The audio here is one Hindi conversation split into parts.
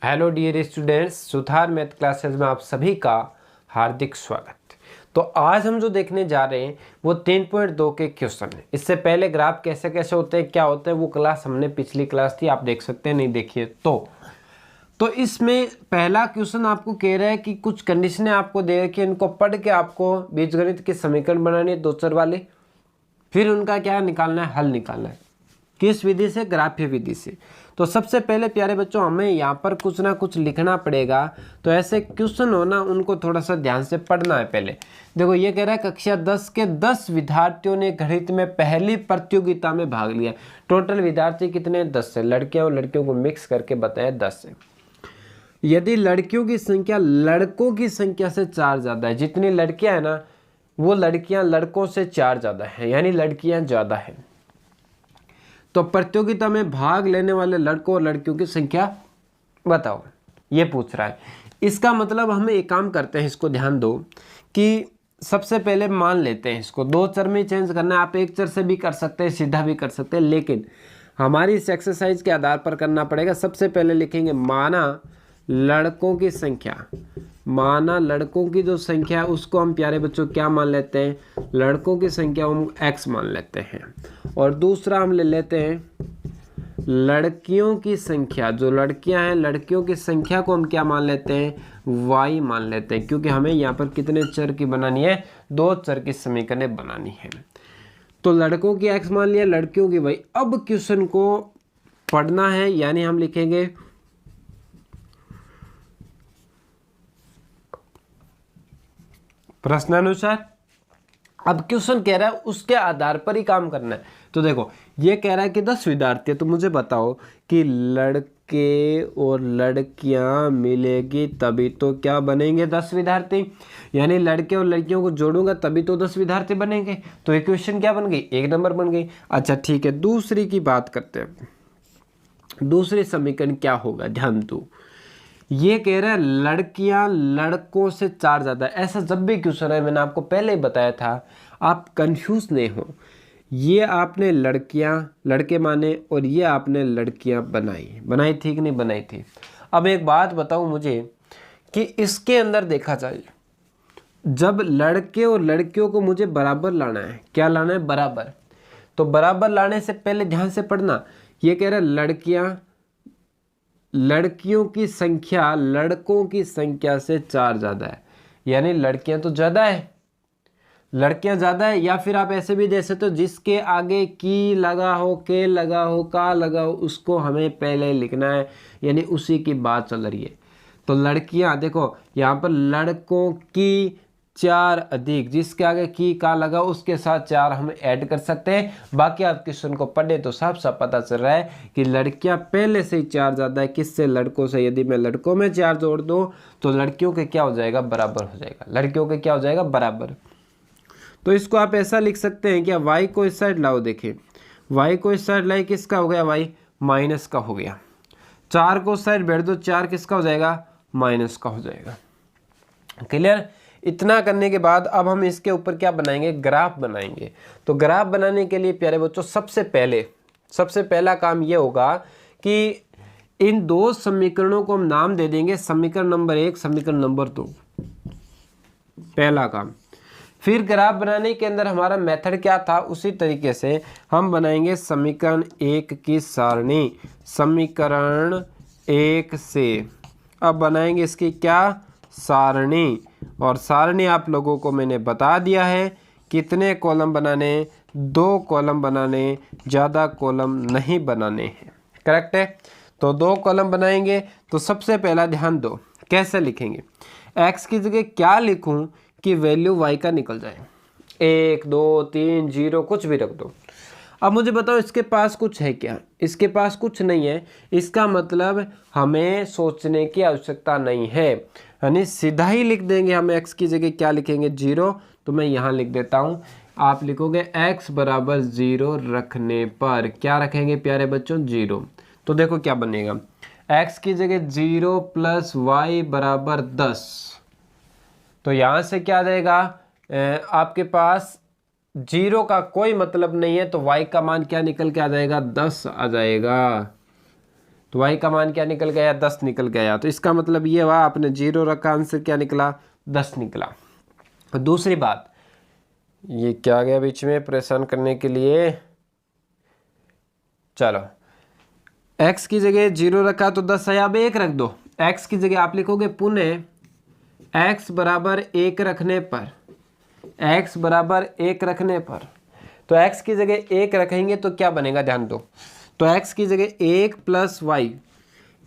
हेलो डियर स्टूडेंट्स, सुधार मैथ क्लासेस में आप सभी का हार्दिक स्वागत। तो आज हम जो देखने जा रहे हैं वो 3.2 के क्वेश्चन है। इससे पहले ग्राफ कैसे कैसे होते हैं, क्या होते हैं, वो क्लास हमने पिछली क्लास थी, आप देख सकते हैं, नहीं देखिए तो इसमें पहला क्वेश्चन आपको कह रहा है कि कुछ कंडीशनें आपको दे रखी है, इनको पढ़ के आपको बीजगणित के समीकरण बनाने हैं 2 चर वाले, फिर उनका क्या निकालना है, हल निकालना है। किस विधि से? ग्राफ्य विधि से। तो सबसे पहले प्यारे बच्चों हमें यहाँ पर कुछ ना कुछ लिखना पड़ेगा। तो ऐसे क्वेश्चन हो ना, उनको थोड़ा सा ध्यान से पढ़ना है। पहले देखो, ये कह रहा है कक्षा 10 के 10 विद्यार्थियों ने गणित में पहली प्रतियोगिता में भाग लिया। टोटल विद्यार्थी कितने? 10 से। लड़कियां और लड़कियों को मिक्स करके बताया 10 से। यदि लड़कियों की संख्या लड़कों की संख्या से 4 ज्यादा है, जितनी लड़कियां है ना वो लड़कियां लड़कों से 4 ज्यादा है, यानी लड़कियां ज्यादा है, तो प्रतियोगिता में भाग लेने वाले लड़कों और लड़कियों की संख्या बताओ, ये पूछ रहा है। इसका मतलब हम एक काम करते हैं, इसको ध्यान दो कि सबसे पहले मान लेते हैं इसको 2 चर में चेंज करना है। आप 1 चर से भी कर सकते हैं, सीधा भी कर सकते हैं, लेकिन हमारी इस एक्सरसाइज के आधार पर करना पड़ेगा। सबसे पहले लिखेंगे माना लड़कों की संख्या, माना लड़कों की जो संख्या है उसको हम प्यारे बच्चों क्या मान लेते हैं? लड़कों की संख्या हम x मान लेते हैं। और दूसरा हम ले लेते हैं लड़कियों की संख्या, जो लड़कियां हैं लड़कियों की संख्या को हम क्या मान लेते हैं? y मान लेते हैं, क्योंकि हमें यहाँ पर कितने चर की बनानी है? 2 चर की समीकरण बनानी है। तो लड़कों की x मान लिया, लड़कियों की y। अब क्वेश्चन को पढ़ना है, यानी हम लिखेंगे प्रश्नानुसार। अब क्वेश्चन कह रहा है उसके आधार पर ही काम करना है। तो देखो, ये कह रहा है कि 10 विद्यार्थी है, तो मुझे बताओ कि लड़के और लड़कियां मिलेगी तभी तो क्या बनेंगे? 10 विद्यार्थी। यानी लड़के और लड़कियों को जोड़ूंगा तभी तो 10 विद्यार्थी बनेंगे। तो इक्वेशन क्या बन गई? 1 नंबर बन गई। अच्छा ठीक है, दूसरी की बात करते हैं। दूसरी समीकरण क्या होगा, ध्यान दो। ये कह रहा है लड़कियां लड़कों से 4 ज्यादा। ऐसा जब भी क्वेश्चन है, मैंने आपको पहले ही बताया था, आप कंफ्यूज नहीं हो। ये आपने लड़कियां लड़के माने और ये आपने लड़कियां बनाई थी कि नहीं बनाई थी? अब एक बात बताओ मुझे कि इसके अंदर देखा जाए, जब लड़के और लड़कियों को मुझे बराबर लाना है, क्या लाना है? बराबर। तो बराबर लाने से पहले ध्यान से पढ़ना। ये कह रहा है लड़कियों की संख्या लड़कों की संख्या से 4 ज्यादा है, यानी लड़कियां तो ज्यादा है, लड़कियां ज्यादा है। या फिर आप ऐसे भी दे सकते हो, जिसके आगे की लगा हो, के लगा हो, का लगा हो, उसको हमें पहले लिखना है, यानी उसी की बात चल रही है। तो लड़कियां देखो, यहाँ पर लड़कों की 4 अधिक, जिसके आगे की का लगा उसके साथ 4 हम ऐड कर सकते हैं। बाकी आप क्वेश्चन को पढ़े तो साफ साफ पता चल रहा है कि लड़कियां पहले से ही 4 ज्यादा है। किससे? लड़कों से। यदि मैं लड़कों में 4 जोड़ दूं तो लड़कियों के क्या हो जाएगा? बराबर हो जाएगा। लड़कियों के क्या हो जाएगा? बराबर। तो इसको आप ऐसा लिख सकते हैं, क्या y को इस साइड लाओ, देखिए y को इस साइड लाई, किसका हो गया? y माइनस का हो गया। 4 को उस साइड बैठ दो, 4 किसका हो जाएगा? माइनस का हो जाएगा। क्लियर? इतना करने के बाद अब हम इसके ऊपर क्या बनाएंगे? ग्राफ बनाएंगे। तो ग्राफ बनाने के लिए प्यारे बच्चों सबसे पहला काम ये होगा कि इन 2 समीकरणों को हम नाम दे देंगे, समीकरण नंबर 1, समीकरण नंबर 2। पहला काम। फिर ग्राफ बनाने के अंदर हमारा मेथड क्या था, उसी तरीके से हम बनाएंगे समीकरण 1 की सारणी, समीकरण 1 से। अब बनाएंगे इसकी क्या? सारणी। और सारणी आप लोगों को मैंने बता दिया है कितने कॉलम बनाने? 2 कॉलम बनाने, ज़्यादा कॉलम नहीं बनाने हैं। करेक्ट है? तो 2 कॉलम बनाएंगे। तो सबसे पहला ध्यान दो, कैसे लिखेंगे? x की जगह क्या लिखूं कि वैल्यू y का निकल जाए? 1 2 3 0 कुछ भी रख दो। अब मुझे बताओ इसके पास कुछ है क्या? इसके पास कुछ नहीं है। इसका मतलब हमें सोचने की आवश्यकता नहीं है, यानी सीधा ही लिख देंगे हम। x की जगह क्या लिखेंगे? 0। तो मैं यहाँ लिख देता हूँ, आप लिखोगे x बराबर 0 रखने पर क्या रखेंगे प्यारे बच्चों? 0। तो देखो क्या बनेगा, x की जगह 0 प्लस y बराबर 10। तो यहाँ से क्या आ जाएगा? आपके पास 0 का कोई मतलब नहीं है, तो y का मान क्या निकल के आ जाएगा? 10 आ जाएगा। तो y का मान क्या निकल गया, 10 निकल गया। तो इसका मतलब ये हुआ आपने 0 रखा, आंसर क्या निकला, 10 निकला। और दूसरी बात, ये क्या गया बीच में परेशान करने के लिए, चलो x की जगह 0 रखा तो 10 है, अब 1 रख दो। x की जगह आप लिखोगे पुनः x बराबर 1 रखने पर, x बराबर 1 रखने पर, तो x की जगह 1 रखेंगे तो क्या बनेगा, ध्यान दो। तो x की जगह 1 प्लस वाई,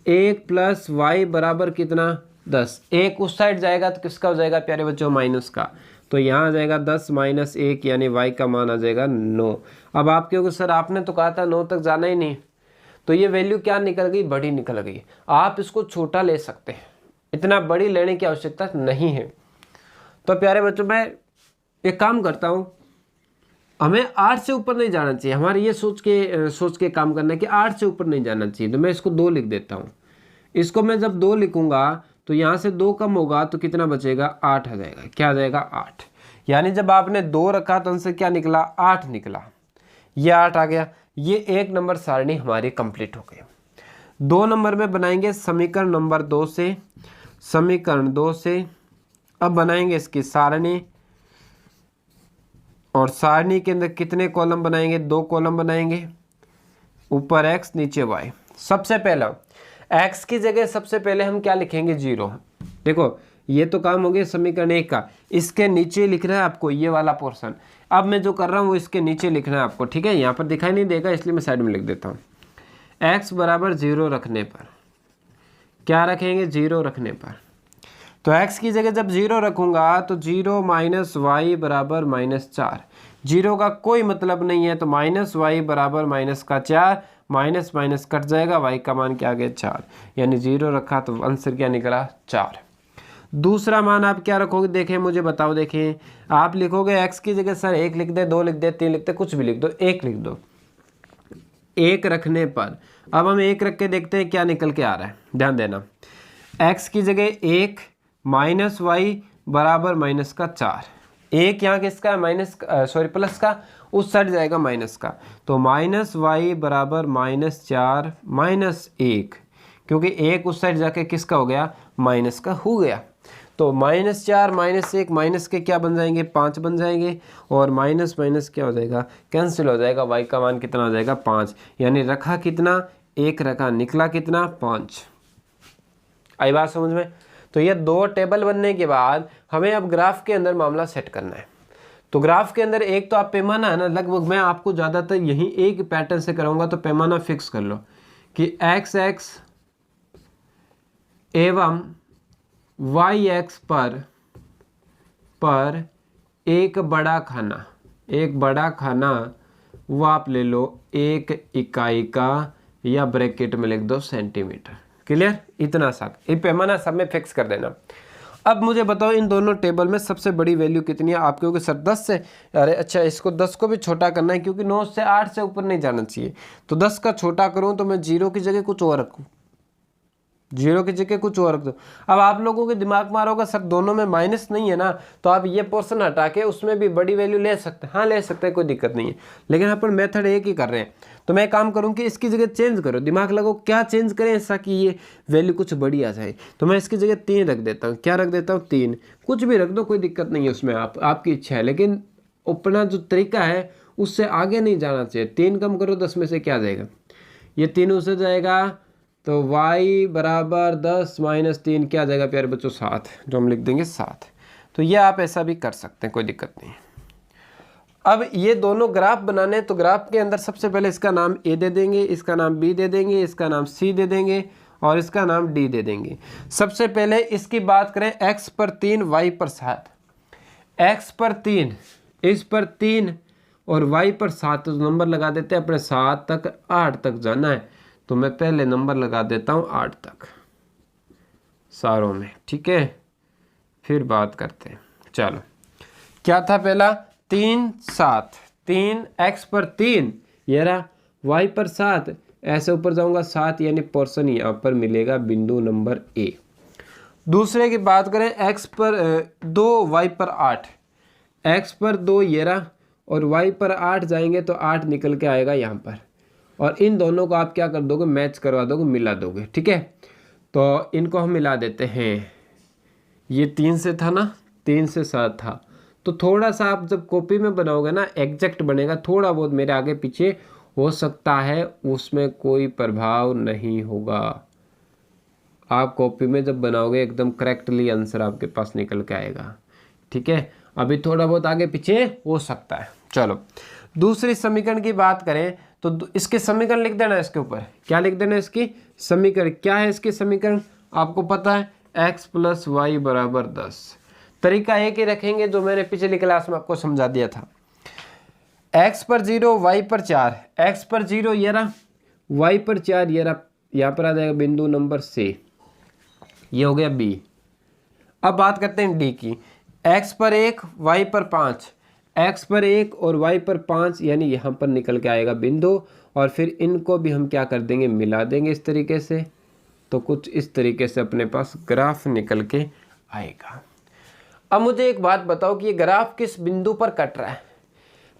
1 प्लस वाई बराबर कितना, 10। 1 उस साइड जाएगा तो किसका हो जाएगा प्यारे बच्चों, माइनस का। तो यहाँ आ जाएगा 10 माइनस 1 यानी y का मान आ जाएगा 9। अब आप कहोगे सर आपने तो कहा था 9 तक जाना ही नहीं, तो ये वैल्यू क्या निकल गई, बड़ी निकल गई। आप इसको छोटा ले सकते हैं, इतना बड़ी लेने की आवश्यकता नहीं है। तो प्यारे बच्चों मैं एक काम करता हूँ, हमें 8 से ऊपर नहीं जाना चाहिए, हमारे ये सोच के काम करना है कि 8 से ऊपर नहीं जाना चाहिए। तो मैं इसको 2 लिख देता हूँ। इसको मैं जब 2 लिखूंगा तो यहाँ से 2 कम होगा तो कितना बचेगा, 8 आ जाएगा। क्या आ जाएगा, 8। यानी जब आपने 2 रखा तो आंसर क्या निकला, 8 निकला। ये 8 आ गया। ये 1 नंबर सारणी हमारी कंप्लीट हो गई। 2 नंबर में बनाएंगे समीकरण नंबर 2 से, समीकरण 2 से अब बनाएंगे इसकी सारणी, और सारणी के अंदर कितने कॉलम बनाएंगे, 2 कॉलम बनाएंगे, ऊपर x नीचे y। सबसे पहला x की जगह सबसे पहले हम क्या लिखेंगे, 0। देखो ये तो काम हो गया समीकरण 1 का, इसके नीचे लिखना है आपको ये वाला पोर्शन। अब मैं जो कर रहा हूँ वो इसके नीचे लिखना है आपको, ठीक है। यहाँ पर दिखाई नहीं देगा इसलिए मैं साइड में लिख देता हूँ। x बराबर 0 रखने पर, क्या रखेंगे, 0 रखने पर। तो x की जगह जब 0 रखूंगा तो 0 माइनस वाई बराबर -4। 0 का कोई मतलब नहीं है, तो माइनस वाई बराबर माइनस का 4, माइनस माइनस कट जाएगा, y का मान क्या आ गया, 4। यानी 0 रखा तो आंसर क्या निकला, 4। दूसरा मान आप क्या रखोगे, देखें मुझे बताओ। देखें आप लिखोगे x की जगह सर 1 लिख दे, 2 लिख दे, 3 लिख दे, कुछ भी लिख दो, 1 लिख दो। 1 रखने पर अब हम 1 रख के देखते हैं क्या निकल के आ रहा है। ध्यान देना, x की जगह 1 माइनस वाई बराबर माइनस का 4। 1 यहाँ किसका है, प्लस का, उस साइड जाएगा माइनस का। तो माइनस वाई बराबर -4 -1, क्योंकि 1 उस साइड जाके किसका हो गया, माइनस का हो गया। तो -4 -1 माइनस के क्या बन जाएंगे, 5 बन जाएंगे, और माइनस माइनस क्या हो जाएगा, कैंसिल हो जाएगा। y का मान कितना हो जाएगा, 5। यानी रखा कितना, 1 रखा, निकला कितना, 5। आई बात समझ में। तो ये 2 टेबल बनने के बाद हमें अब ग्राफ के अंदर मामला सेट करना है। तो ग्राफ के अंदर एक तो आप पैमाना है ना, लगभग मैं आपको ज़्यादातर यही एक पैटर्न से कराऊंगा, तो पैमाना फिक्स कर लो कि x एवं y पर एक बड़ा खाना वो आप ले लो 1 इकाई का, या ब्रैकेट में लिख दो सेंटीमीटर। क्लियर, इतना सा ये पैमाना सब में फिक्स कर देना। अब मुझे बताओ इन दोनों टेबल में सबसे बड़ी वैल्यू कितनी है। आप कहोगे सर 10 से, अरे अच्छा इसको 10 को भी छोटा करना है, क्योंकि 9 से 8 से ऊपर नहीं जाना चाहिए। तो 10 का छोटा करूं तो मैं 0 की जगह कुछ और रखूं, 0 की जगह कुछ और रख दो। अब आप लोगों के दिमाग में आ रहा होगा सर दोनों में माइनस नहीं है ना, तो आप ये पोर्शन हटा के उसमें भी बड़ी वैल्यू ले सकते हैं। हाँ ले सकते हैं, कोई दिक्कत नहीं है, लेकिन अपन मेथड एक ही कर रहे हैं। तो मैं काम करूँ कि इसकी जगह चेंज करो, दिमाग लगाओ क्या चेंज करें ऐसा कि ये वैल्यू कुछ बड़ी आ जाए। तो मैं इसकी जगह 3 रख देता हूँ। क्या रख देता हूँ, 3। कुछ भी रख दो, कोई दिक्कत नहीं है उसमें, आपकी इच्छा है, लेकिन अपना जो तरीका है उससे आगे नहीं जाना चाहिए। 3 कम करो 10 में से क्या जाएगा, ये 3 उससे जाएगा, तो y बराबर 10 माइनस 3 क्या आ जाएगा प्यारे बच्चों, 7, जो हम लिख देंगे 7। तो ये आप ऐसा भी कर सकते हैं, कोई दिक्कत नहीं है। अब ये दोनों ग्राफ बनाने, तो ग्राफ के अंदर सबसे पहले इसका नाम a दे देंगे, इसका नाम b दे देंगे, इसका नाम c दे देंगे, और इसका नाम d दे देंगे। सबसे पहले इसकी बात करें, x पर 3 y पर 7, x पर 3 इस पर 3 और y पर 7, तो नंबर लगा देते हैं अपने 7 तक 8 तक जाना है, तो मैं पहले नंबर लगा देता हूँ 8 तक सारों में, ठीक है। फिर बात करते हैं, चलो क्या था पहला, 3 7, 3 x पर 3 ये रहा, y पर 7, ऐसे ऊपर जाऊंगा 7, यानी पोर्शन यहाँ पर मिलेगा बिंदु नंबर A। दूसरे की बात करें, x पर 2 y पर 8, x पर 2 ये रहा, और y पर 8 जाएंगे तो 8 निकल के आएगा यहाँ पर, और इन दोनों को आप क्या कर दोगे, मैच करवा दोगे, मिला दोगे। ठीक है, तो इनको हम मिला देते हैं। ये 3 से था ना, 3 से 7 था, तो थोड़ा सा आप जब कॉपी में बनाओगे ना एग्जैक्ट बनेगा, थोड़ा बहुत मेरे आगे पीछे हो सकता है, उसमें कोई प्रभाव नहीं होगा। आप कॉपी में जब बनाओगे एकदम करेक्टली आंसर आपके पास निकल के आएगा। ठीक है, अभी थोड़ा बहुत आगे पीछे हो सकता है। चलो दूसरी समीकरण की बात करें तो इसके समीकरण लिख देना, इसके ऊपर क्या लिख देना, इसकी समीकरण क्या है। इसकी समीकरण आपको पता है x + y = 10। तरीका एक ही रखेंगे जो मैंने पिछली क्लास में आपको समझा दिया था। x पर 0, y पर 4, x पर 0 ये रहा, y पर 4 ये रहा, यहाँ पर आ जाएगा बिंदु नंबर C, ये हो गया B। अब बात करते हैं D की। x पर 1, y पर 5, x पर 1 और y पर 5 यानी यहाँ पर निकल के आएगा बिंदु, और फिर इनको भी हम क्या कर देंगे, मिला देंगे इस तरीके से। तो कुछ इस तरीके से अपने पास ग्राफ निकल के आएगा। अब मुझे एक बात बताओ कि ये ग्राफ किस बिंदु पर कट रहा है।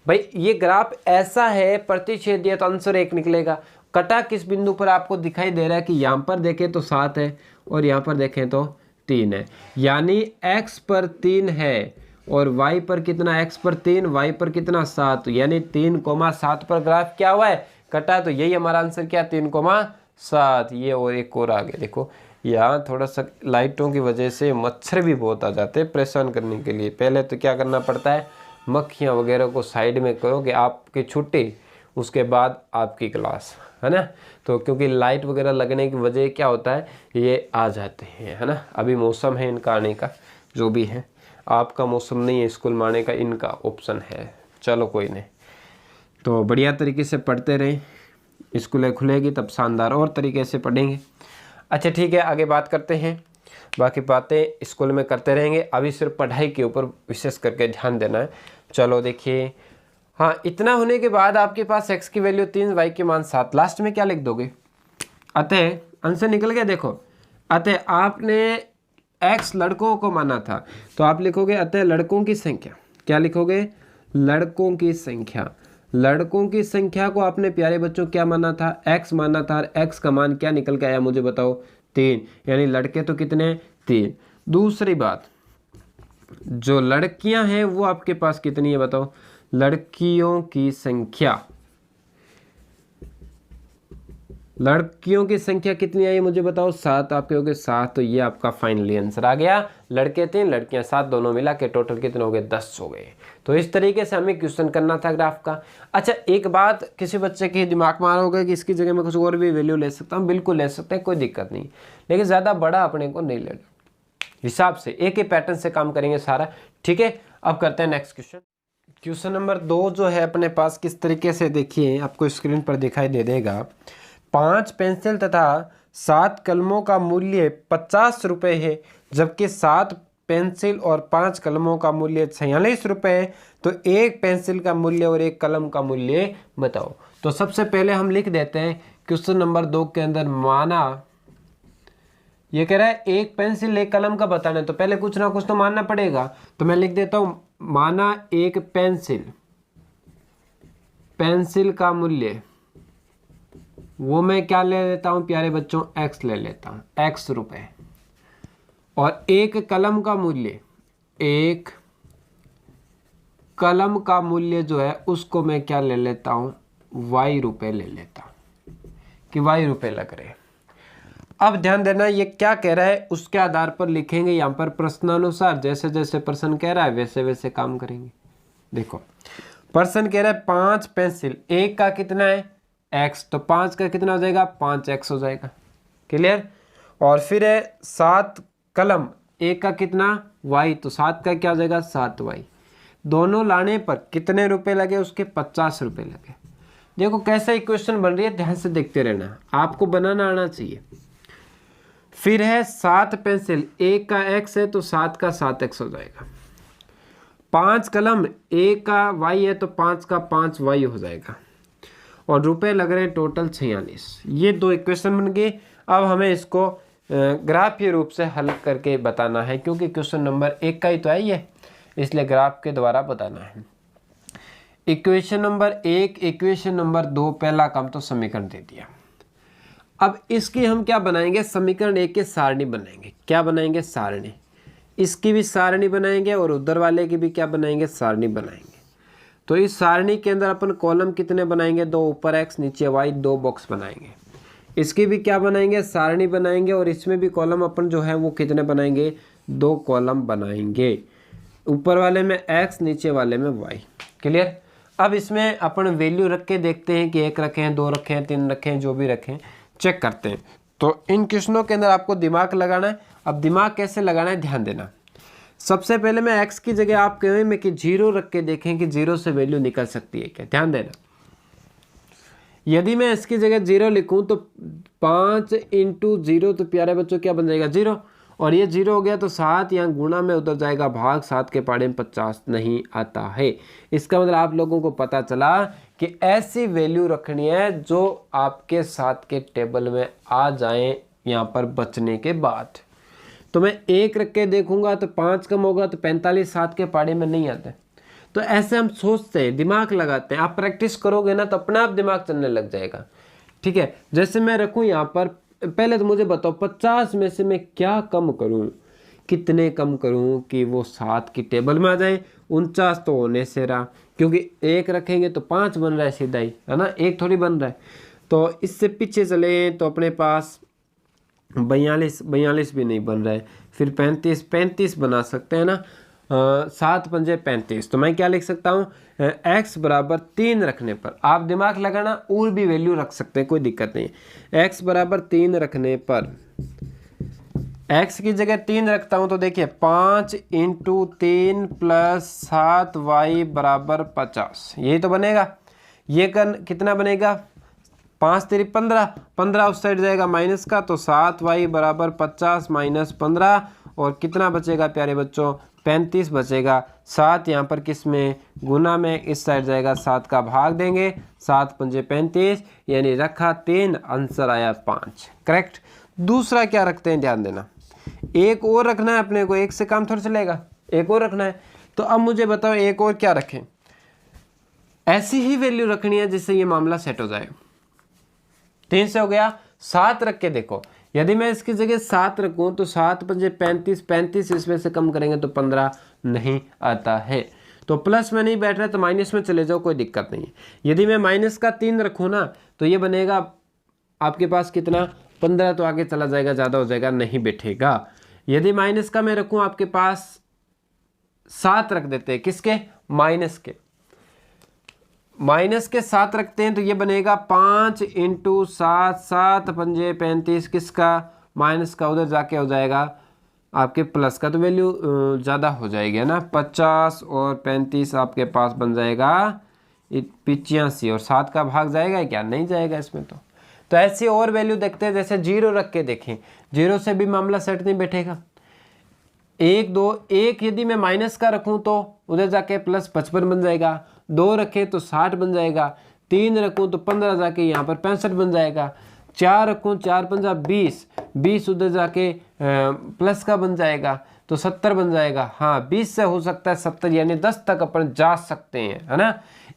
भाई ये ग्राफ ऐसा है, प्रतिच्छेदीय तो आंसर 1 निकलेगा। कटा किस बिंदु पर आपको दिखाई दे रहा है कि यहाँ पर देखें तो 7 है और यहाँ पर देखें तो 3 है, यानी x पर 3 है और y पर कितना, x पर 3, y पर कितना 7, यानी 3,7 पर ग्राफ क्या हुआ है, कटा। तो यही हमारा आंसर क्या, 3,7। ये और एक और आगे देखो, यहाँ थोड़ा सा लाइटों की वजह से मच्छर भी बहुत आ जाते हैं परेशान करने के लिए। पहले तो क्या करना पड़ता है, मक्खियाँ वगैरह को साइड में करो कि आपकी छुट्टी, उसके बाद आपकी क्लास, है ना। तो क्योंकि लाइट वगैरह लगने की वजह क्या होता है, ये आ जाते हैं, है ना। अभी मौसम है इनका आने का, जो भी है, आपका मौसम नहीं है स्कूल में आने का, इनका ऑप्शन है। चलो कोई नहीं, तो बढ़िया तरीके से पढ़ते रहें, स्कूलें खुलेगी तब शानदार और तरीके से पढ़ेंगे। अच्छा ठीक है, आगे बात करते हैं, बाकी बातें स्कूल में करते रहेंगे, अभी सिर्फ पढ़ाई के ऊपर विशेष करके ध्यान देना है। चलो देखिए, हाँ इतना होने के बाद आपके पास x की वैल्यू 3, y के मान 7, लास्ट में क्या लिख दोगे, अतः आंसर निकल गया। देखो, अतः आपने x लड़कों को माना था तो आप लिखोगे अतः लड़कों की संख्या, क्या लिखोगे, लड़कों की संख्या। लड़कों की संख्या को आपने प्यारे बच्चों क्या माना था, x माना था, और x का मान क्या निकल के आया मुझे बताओ, 3, यानी लड़के तो कितने, 3। दूसरी बात, जो लड़कियां हैं वो आपके पास कितनी है बताओ, लड़कियों की संख्या, लड़कियों की संख्या कितनी आई मुझे बताओ, 7। आप कहोगे 7, तो ये आपका फाइनली आंसर आ गया। लड़के 3, लड़कियां 7, दोनों मिला के टोटल कितने हो गए, 10 हो गए। तो इस तरीके से हमें क्वेश्चन करना था ग्राफ का। अच्छा एक बात किसी बच्चे के दिमाग में आ रहा होगा कि इसकी जगह मैं कुछ और भी वैल्यू ले सकता हूँ, बिल्कुल ले सकते हैं, कोई दिक्कत नहीं, लेकिन ज़्यादा बड़ा अपने को नहीं लेना, हिसाब से एक ही पैटर्न से काम करेंगे सारा। ठीक है, अब करते हैं नेक्स्ट क्वेश्चन। क्वेश्चन नंबर 2 जो है अपने पास किस तरीके से, देखिए आपको स्क्रीन पर दिखाई दे देगा। 5 पेंसिल तथा 7 कलमों का मूल्य 50 रुपये है, जबकि 7 पेंसिल और 5 कलमों का मूल्य 46 रुपये है। तो एक पेंसिल का मूल्य और एक कलम का मूल्य बताओ। तो सबसे पहले हम लिख देते हैं क्वेश्चन नंबर 2 के अंदर, माना ये कह रहा है एक पेंसिल एक कलम का बताना है, तो पहले कुछ ना कुछ तो मानना पड़ेगा। तो मैं लिख देता हूं, माना एक पेंसिल का मूल्य, वो मैं क्या ले लेता हूं प्यारे बच्चों, x ले लेता हूं, x रुपए। और एक कलम का मूल्य, एक कलम का मूल्य जो है उसको मैं क्या ले लेता हूं, y रुपए ले लेता हूं कि y रुपए लग रहे। अब ध्यान देना, ये क्या कह रहा है उसके आधार पर लिखेंगे यहाँ पर प्रश्नानुसार, जैसे जैसे प्रश्न कह रहा है वैसे वैसे काम करेंगे। देखो प्रश्न कह रहा है 5 पेंसिल, एक का कितना है x, तो 5 का कितना हो जाएगा, 5x हो जाएगा, क्लियर। और फिर है 7 कलम, एक का कितना y, तो 7 का क्या हो जाएगा 7y। दोनों लाने पर कितने रुपए लगे उसके, 50 रुपए लगे। देखो कैसा इक्वेशन बन रही है, ध्यान से देखते रहना, आपको बनाना आना चाहिए। फिर है 7 पेंसिल, एक का x है तो 7 का 7x हो जाएगा। 5 कलम, एक का y है तो 5 का 5y हो जाएगा। और रुपए लग रहे हैं टोटल 46। ये 2 इक्वेशन बन गए। अब हमें इसको ग्राफीय रूप से हल करके बताना है, क्योंकि क्वेश्चन नंबर 1 का ही तो है ये, इसलिए ग्राफ के द्वारा बताना है। इक्वेशन नंबर 1, इक्वेशन नंबर 2, पहला काम तो समीकरण दे दिया। अब इसकी हम क्या बनाएंगे, समीकरण 1 के सारणी बनाएंगे। क्या बनाएंगे, सारणी। इसकी भी सारणी बनाएंगे और उधर वाले की भी क्या बनाएंगे, सारणी बनाएंगे। तो इस सारणी के अंदर अपन कॉलम कितने बनाएंगे, 2 ऊपर x नीचे y, 2 बॉक्स बनाएंगे। इसकी भी क्या बनाएंगे, सारणी बनाएंगे और इसमें भी कॉलम अपन जो है वो कितने बनाएंगे, 2 कॉलम बनाएंगे। ऊपर वाले में x, नीचे वाले में y। क्लियर। अब इसमें अपन वैल्यू रख के देखते हैं कि 1 रखे हैं, 2 रखे हैं, 3 रखे हैं, जो भी रखें चेक करते हैं। तो इन क्वेश्चनों के अंदर आपको दिमाग लगाना है। अब दिमाग कैसे लगाना है, ध्यान देना। सबसे पहले मैं x की जगह आप कहें में कि 0 रख के देखें कि 0 से वैल्यू निकल सकती है क्या। ध्यान देना, यदि मैं इसकी जगह 0 लिखूं तो 5 × 0 तो प्यारे बच्चों क्या बन जाएगा, 0। और ये 0 हो गया तो 7 यहाँ गुणा में उधर जाएगा भाग, 7 के पाड़े में 50 नहीं आता है। इसका मतलब आप लोगों को पता चला कि ऐसी वैल्यू रखनी है जो आपके 7 के टेबल में आ जाए यहाँ पर बचने के बाद। तो मैं 1 रख के देखूंगा तो 5 कम होगा तो 45, 7 के पाड़े में नहीं आता। तो ऐसे हम सोचते हैं, दिमाग लगाते हैं। आप प्रैक्टिस करोगे ना तो अपने आप दिमाग चलने लग जाएगा। ठीक है, जैसे मैं रखूं यहाँ पर, पहले तो मुझे बताओ 50 में से मैं क्या कम करूं, कितने कम करूं कि वो 7 की टेबल में आ जाए। 49 तो होने से रहा, क्योंकि 1 रखेंगे तो 5 बन रहा है सीधा ही, है ना, 1 थोड़ी बन रहा है। तो इससे पीछे चले तो अपने पास 42 भी नहीं बन रहा है, फिर 35 बना सकते हैं ना। 7 पंजे 35। तो मैं क्या लिख सकता हूँ, x बराबर 3 रखने पर, आप दिमाग लगाना और भी वैल्यू रख सकते हैं, कोई दिक्कत नहीं है। x बराबर 3 रखने पर, x की जगह 3 रखता हूँ तो देखिए 5 × 3 + 7y बराबर 50, यही तो बनेगा। ये कितना बनेगा, 5 3 15, 15 उस साइड जाएगा माइनस का, तो 7y बराबर 50 - 15 और कितना बचेगा प्यारे बच्चों, 35 बचेगा। 7 यहाँ पर किस में, गुना में, इस साइड जाएगा 7 का भाग देंगे, 7 पंजे 35, यानी रखा 3, आंसर आया 5। करेक्ट। दूसरा क्या रखते हैं, ध्यान देना, एक और रखना है अपने को, एक से काम थोड़ा चलेगा, एक और रखना है। तो अब मुझे बताओ एक और क्या रखें। ऐसी ही वैल्यू रखनी है जिससे ये मामला सेट हो जाए। 3 से हो गया, 7 रख के देखो। यदि मैं इसकी जगह 7 रखूं तो 7 पंजे 35, 35 इसमें से कम करेंगे तो 15 नहीं आता है। तो प्लस में नहीं बैठ रहा है तो माइनस में चले जाओ, कोई दिक्कत नहीं है। यदि मैं माइनस का 3 रखूं ना तो ये बनेगा आपके पास कितना, 15, तो आगे चला जाएगा, ज़्यादा हो जाएगा, नहीं बैठेगा। यदि माइनस का मैं रखूँ आपके पास 7 रख देते हैं, किसके, माइनस के, माइनस के 7 रखते हैं तो ये बनेगा 5 × 7, 7 पंजे 35, किसका, माइनस का, उधर जाके हो जाएगा आपके प्लस का, तो वैल्यू ज़्यादा हो जाएगी ना। 50 और 35 आपके पास बन जाएगा 85 और 7 का भाग जाएगा क्या, नहीं जाएगा इसमें। तो ऐसी और वैल्यू देखते हैं, जैसे 0 रख के देखें, 0 से भी मामला सेट नहीं बैठेगा। 1 2 1 यदि मैं माइनस का रखूं तो उधर जाके प्लस 55 बन जाएगा। 2 रखे तो 60 बन जाएगा। 3 रखूं तो 15 जाके यहाँ पर 65 बन जाएगा। 4 रखूं, 4 पंजा 20, 20 उधर जाके प्लस का बन जाएगा तो 70 बन जाएगा। हाँ, 20 से हो सकता है 70, यानी 10 तक अपन जा सकते हैं, है ना।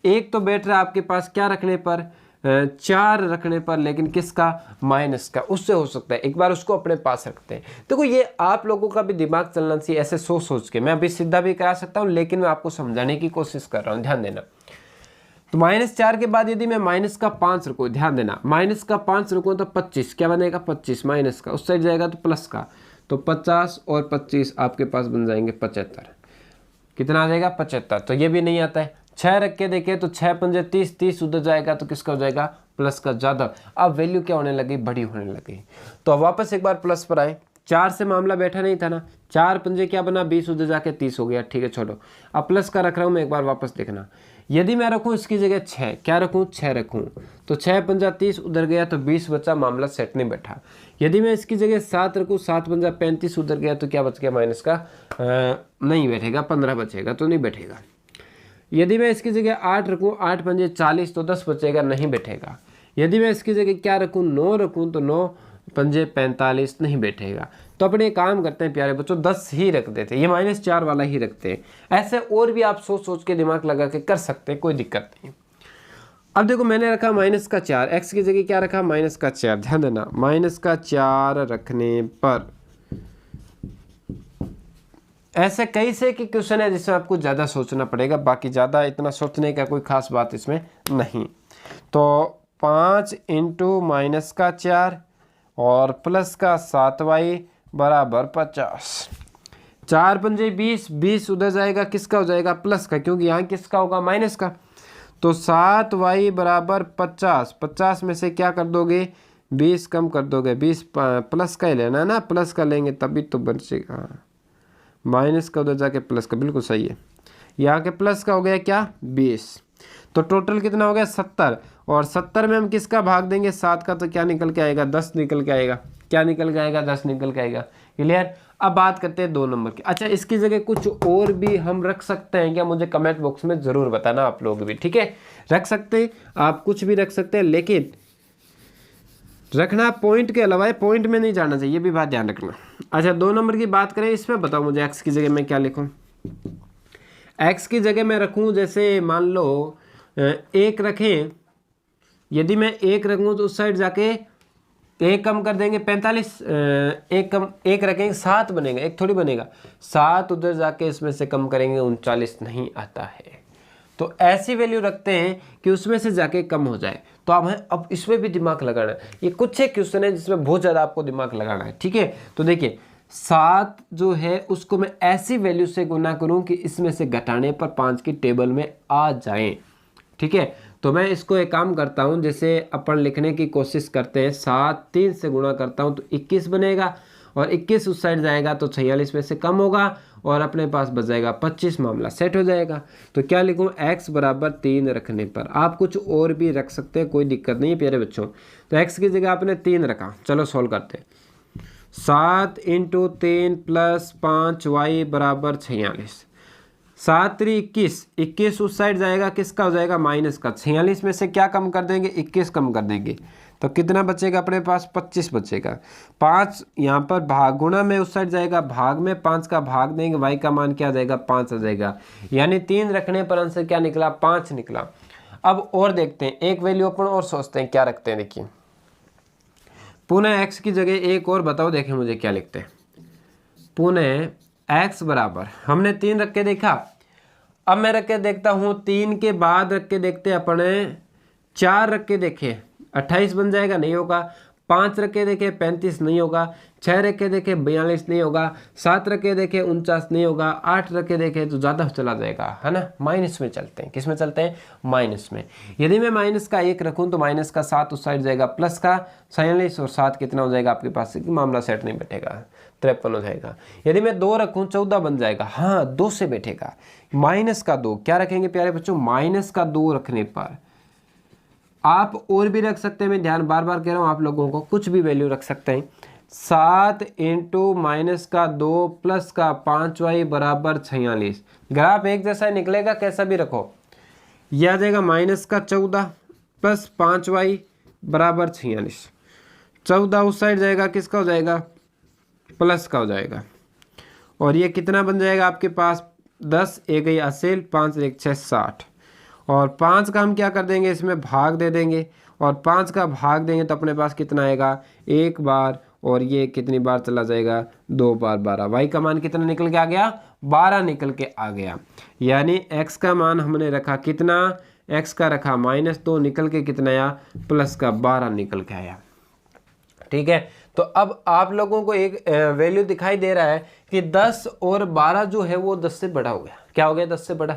एक तो बैठ रहा है आपके पास क्या रखने पर, 4 रखने पर, लेकिन किसका, माइनस का, उससे हो सकता है। एक बार उसको अपने पास रखते हैं। देखो ये आप लोगों का भी दिमाग चलना चाहिए, ऐसे सोच के। मैं अभी सीधा भी करा सकता हूँ, लेकिन मैं आपको समझाने की कोशिश कर रहा हूँ, ध्यान देना। तो -4 के बाद यदि मैं माइनस का 5 रखूँ, ध्यान देना, माइनस का 5 रखूँ तो 25 क्या बनेगा, 25 माइनस का, उस साइड जाएगा तो प्लस का, तो 50 और 25 आपके पास बन जाएंगे 75। कितना आ जाएगा, 75। तो ये भी नहीं आता है। 6 रख के देखे तो 6 पंजे 30, 30 उधर जाएगा तो किसका हो जाएगा, प्लस का, ज़्यादा। अब वैल्यू क्या होने लगी, बड़ी होने लगी। तो अब वापस एक बार प्लस पर आए। 4 से मामला बैठा नहीं था ना, 4 पंजे क्या बना, 20 उधर जाके 30 हो गया, ठीक है, छोड़ो। अब प्लस का रख रहा हूँ मैं, एक बार वापस देखना। यदि मैं रखूँ इसकी जगह 6, क्या रखूँ, 6 रखूँ तो 6 पंजा 30 उधर गया तो 20 बचा, मामला सेट नहीं बैठा। यदि मैं इसकी जगह 7 रखूँ, 7 पंजा 35 उधर गया तो क्या बच गया, माइनस का, नहीं बैठेगा, 15 बचेगा, तो नहीं बैठेगा। यदि मैं इसकी जगह 8 रखूँ, 8 पंजे 40 तो 10 बचेगा, नहीं बैठेगा। यदि मैं इसकी जगह क्या रखूँ, 9 रखूँ तो 9 पंजे 45 नहीं बैठेगा। तो अपने काम करते हैं प्यारे बच्चों 10 ही रख देते हैं, ये -4 वाला ही रखते हैं। ऐसे और भी आप सोच सोच के दिमाग लगा के कर सकते हैं, कोई दिक्कत नहीं। अब देखो मैंने रखा -4, x की जगह क्या रखा -4, ध्यान देना -4 रखने पर ऐसे कई से कि क्वेश्चन है जिसमें आपको ज़्यादा सोचना पड़ेगा, बाकी ज़्यादा इतना सोचने का कोई खास बात इसमें नहीं। तो 5 × -4 और प्लस का 7y बराबर 50। 4 पंजे 20, 20 उधर जाएगा, किसका हो जाएगा प्लस का, क्योंकि यहाँ किसका होगा माइनस का। तो 7y बराबर 50, 50 में से क्या कर दोगे 20 कम कर दोगे, 20 प्लस का ही लेना है ना, प्लस का लेंगे तभी तो बचेगा, माइनस का उधर जाके प्लस का, बिल्कुल सही है। यहाँ के प्लस का हो गया क्या 20, तो टोटल कितना हो गया 70, और 70 में हम किसका भाग देंगे 7 का, तो क्या निकल के आएगा 10 निकल के आएगा, क्या निकल के आएगा 10 निकल के आएगा। क्लियर। अब बात करते हैं 2 नंबर की। अच्छा इसकी जगह कुछ और भी हम रख सकते हैं क्या, मुझे कमेंट बॉक्स में ज़रूर बताना आप लोग भी, ठीक है। रख सकते हैं आप, कुछ भी रख सकते हैं, लेकिन रखना पॉइंट के अलावा, पॉइंट में नहीं जाना चाहिए, ये भी बात ध्यान रखना। अच्छा 2 नंबर की बात करें, इसमें बताओ मुझे एक्स की जगह मैं क्या लिखूं। एक्स की जगह मैं रखूं जैसे मान लो 1 रखें, यदि मैं 1 रखूं तो उस साइड जाके 1 कम कर देंगे 45, 1 रखेंगे 7 बनेगा, 1 थोड़ी बनेगा 7, उधर जाके इसमें से कम करेंगे 39 नहीं आता है। तो ऐसी वैल्यू रखते हैं कि उसमें से जाके कम हो जाए। तो अब इसमें भी दिमाग लगाना है, ये कुछ एक क्वेश्चन है जिसमें बहुत ज़्यादा आपको दिमाग लगाना है, ठीक है। तो देखिए 7 जो है उसको मैं ऐसी वैल्यू से गुना करूं कि इसमें से घटाने पर 5 की टेबल में आ जाए, ठीक है। तो मैं इसको एक काम करता हूं, जैसे अपन लिखने की कोशिश करते हैं, 7 3 से गुणा करता हूं तो 21 बनेगा, और 21 उस साइड जाएगा तो 46 में से कम होगा, और अपने पास बच जाएगा 25, मामला सेट हो जाएगा। तो क्या लिखूं x बराबर 3 रखने पर, आप कुछ और भी रख सकते हैं, कोई दिक्कत नहीं है प्यारे बच्चों। तो x की जगह आपने 3 रखा, चलो सॉल्व करते हैं। 7 × 3 + 5y बराबर 46, 7 3 21, 21 उस साइड जाएगा, किसका हो जाएगा माइनस का, 46 में से क्या कम कर देंगे 21 कम कर देंगे, तो कितना बचेगा अपने पास 25 बचेगा। 5 यहाँ पर भाग गुणा में उस साइड जाएगा, भाग में 5 का भाग देंगे, y का मान क्या आ जाएगा 5 आ जाएगा, यानी 3 रखने पर आंसर क्या निकला 5 निकला। अब और देखते हैं, एक वैल्यू अपन और सोचते हैं क्या रखते हैं। देखिए पुनः x की जगह एक और बताओ, देखें मुझे क्या लिखते हैं। पुनः x बराबर हमने 3 रख के देखा, अब मैं रख के देखता हूँ 3 के बाद रख के देखते हैं अपने 4 रख के देखे 28 बन जाएगा, नहीं होगा। 5 रख के देखे 35 नहीं होगा। 6 रख के देखे 42 नहीं होगा। 7 रख के देखे 49 नहीं होगा। 8 रख के देखे तो ज़्यादा चला जाएगा, है ना। माइनस में चलते हैं, किस में चलते हैं माइनस में। यदि मैं माइनस का 1 रखूँ तो माइनस का 7 उस साइड जाएगा, प्लस का 47 और 7 कितना हो जाएगा आपके पास, मामला सेट नहीं बैठेगा, 53 हो जाएगा। यदि मैं 2 रखूँ 14 बन जाएगा, हाँ 2 से बैठेगा। माइनस का 2 क्या रखेंगे प्यारे बच्चों, माइनस का 2 रखने पर आप और भी रख सकते हैं, मैं ध्यान बार बार कह रहा हूँ आप लोगों को, कुछ भी वैल्यू रख सकते हैं। 7 × माइनस का 2 प्लस का 5y बराबर 46। ग्राफ एक जैसा निकलेगा, कैसा भी रखो। यह आ जाएगा माइनस का 14 प्लस 5y बराबर 46। 14 उस साइड जाएगा, किसका हो जाएगा प्लस का हो जाएगा, और ये कितना बन जाएगा आपके पास 10 एक 80, 5 1 6 60, और 5 का हम क्या कर देंगे इसमें भाग दे देंगे, और 5 का भाग देंगे तो अपने पास कितना आएगा 1 बार, और ये कितनी बार चला जाएगा 2 बार 12। y का मान कितना निकल के आ गया 12 निकल के आ गया। यानी x का मान हमने रखा कितना, x का रखा -2 निकल के कितना आया प्लस का 12 निकल के आया। ठीक है, तो अब आप लोगों को एक वैल्यू दिखाई दे रहा है कि 10 और 12 जो है वो 10 से बड़ा हो गया। क्या हो गया 10 से बड़ा।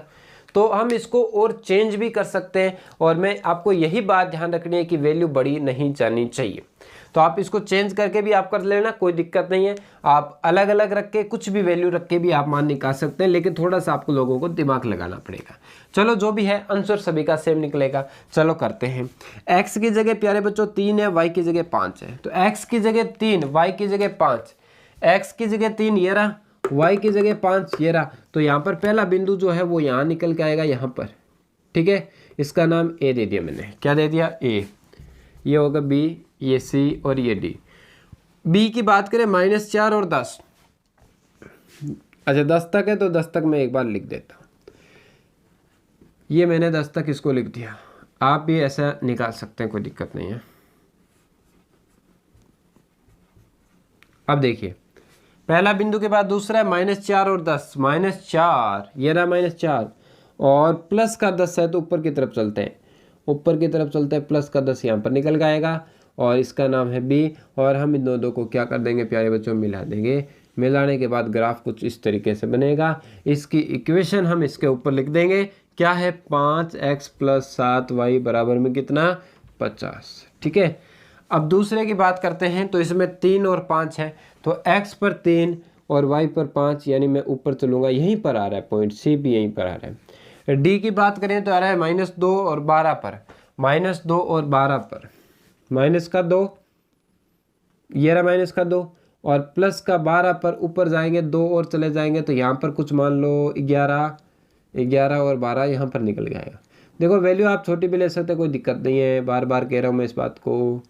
तो हम इसको और चेंज भी कर सकते हैं, और मैं आपको यही बात ध्यान रखनी है कि वैल्यू बड़ी नहीं जानी चाहिए। तो आप इसको चेंज करके भी आप कर लेना, कोई दिक्कत नहीं है। आप अलग अलग रख के कुछ भी वैल्यू रख के भी आप मान निकाल सकते हैं, लेकिन थोड़ा सा आपको लोगों को दिमाग लगाना पड़ेगा। चलो जो भी है आंसर सभी का सेम निकलेगा। चलो करते हैं। x की जगह प्यारे बच्चों 3 है, y की जगह 5 है। तो x की जगह 3, y की जगह 5, x की जगह 3 ये रहा, y की जगह 5 ये रहा। तो यहाँ पर पहला बिंदु जो है वो यहाँ निकल के आएगा, यहाँ पर। ठीक है, इसका नाम a दे दिया मैंने। क्या दे दिया a, ये होगा b, ये c और ये d। बी की बात करें -4 और 10, अच्छा 10 तक है तो 10 तक मैं एक बार लिख देता हूँ। ये मैंने 10 तक इसको लिख दिया, आप भी ऐसा निकाल सकते हैं, कोई दिक्कत नहीं है। अब देखिए पहला बिंदु के बाद दूसरा है -4 और 10, -4 ये रहा -4 और प्लस का 10 है तो ऊपर की तरफ चलते हैं, ऊपर की तरफ चलते हैं, प्लस का 10 यहाँ पर निकल जाएगा और इसका नाम है बी। और हम इन दोनों को क्या कर देंगे प्यारे बच्चों, मिला देंगे। मिलाने के बाद ग्राफ कुछ इस तरीके से बनेगा। इसकी इक्वेशन हम इसके ऊपर लिख देंगे, क्या है 5x + 7y बराबर में कितना 50। ठीक है, अब दूसरे की बात करते हैं तो इसमें 3 और 5 है, तो x पर 3 और y पर 5, यानी मैं ऊपर चलूँगा, यहीं पर आ रहा है पॉइंट सी भी यहीं पर आ रहा है। डी की बात करें तो आ रहा है -2 और 12 पर, -2 और 12 पर, -2 ये रहा -2 और प्लस का 12 पर ऊपर जाएंगे 2 और चले जाएंगे तो यहाँ पर कुछ मान लो 11 और 12 यहाँ पर निकल जाएगा। देखो वैल्यू आप छोटी भी ले सकते हैं, कोई दिक्कत नहीं है, बार बार कह रहा हूँ मैं इस बात को।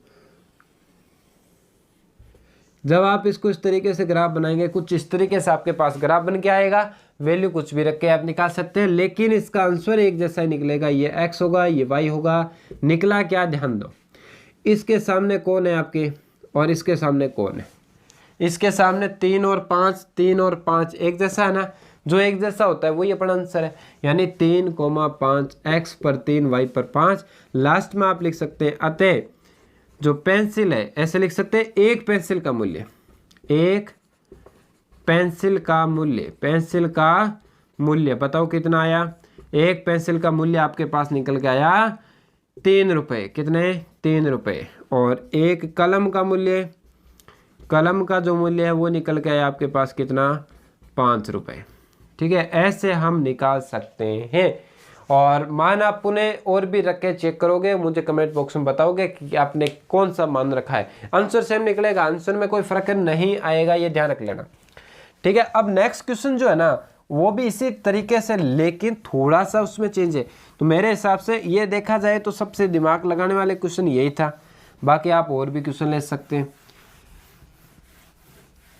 जब आप इसको इस तरीके से ग्राफ बनाएंगे, कुछ इस तरीके से आपके पास ग्राफ बन के आएगा, वैल्यू कुछ भी रख के आप निकाल सकते हैं, लेकिन इसका आंसर एक जैसा ही निकलेगा। ये x होगा, ये y होगा। निकला क्या, ध्यान दो, इसके सामने कौन है आपके और इसके सामने कौन है। इसके सामने 3 और 5, 3 और 5 एक जैसा है ना, जो एक जैसा होता है वही अपना आंसर है, यानी 3, 5 x पर 3 y पर 5। लास्ट में आप लिख सकते हैं अतः जो पेंसिल है, ऐसे लिख सकते हैं, एक पेंसिल का मूल्य, एक पेंसिल का मूल्य, पेंसिल का मूल्य बताओ कितना आया। एक पेंसिल का मूल्य आपके पास निकल के आया 3 रुपये, कितने 3 रुपये। और एक कलम का मूल्य, कलम का जो मूल्य है वो निकल के आया आपके पास कितना 5 रुपये। ठीक है, ऐसे हम निकाल सकते हैं। और मान आप पुनः और भी रख के चेक करोगे, मुझे कमेंट बॉक्स में बताओगे कि आपने कौन सा मान रखा है। आंसर सेम निकलेगा, आंसर में कोई फर्क नहीं आएगा, ये ध्यान रख लेना। ठीक है, अब नेक्स्ट क्वेश्चन जो है ना वो भी इसी तरीके से, लेकिन थोड़ा सा उसमें चेंज है। तो मेरे हिसाब से ये देखा जाए तो सबसे दिमाग लगाने वाले क्वेश्चन यही था, बाकी आप और भी क्वेश्चन ले सकते हैं।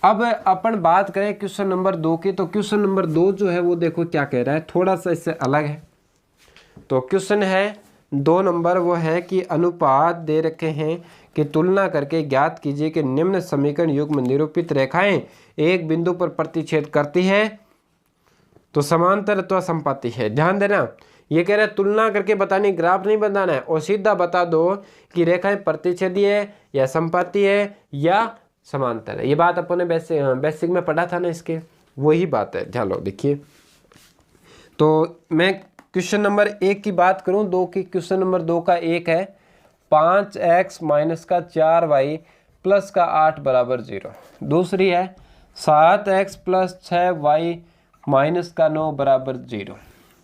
अब अपन बात करें क्वेश्चन नंबर 2 की, तो क्वेश्चन नंबर 2 जो है वो देखो क्या कह रहा है, थोड़ा सा इससे अलग है। तो क्वेश्चन है 2 नंबर, वो है कि अनुपात दे रखे हैं कि तुलना करके ज्ञात कीजिए कि निम्न समीकरण युग में निरूपित रेखाएं एक बिंदु पर प्रतिच्छेद करती है तो समांतर अथवा समपाती है। ध्यान देना, ये कह रहे हैं तुलना करके बतानी, ग्राफ नहीं बताना है, और सीधा बता दो कि रेखाएं प्रतिच्छेदी है या समपाती है या समांतर है। ये बात अपन ने बेसिक में पढ़ा था ना, इसके वही बात है। ध्यान लो, देखिए तो मैं क्वेश्चन नंबर 1 की बात करूं, 2 की, क्वेश्चन नंबर 2 का 1 है 5x - 4y + 8 = 0। दूसरी है 7x + 6y - 9 = 0।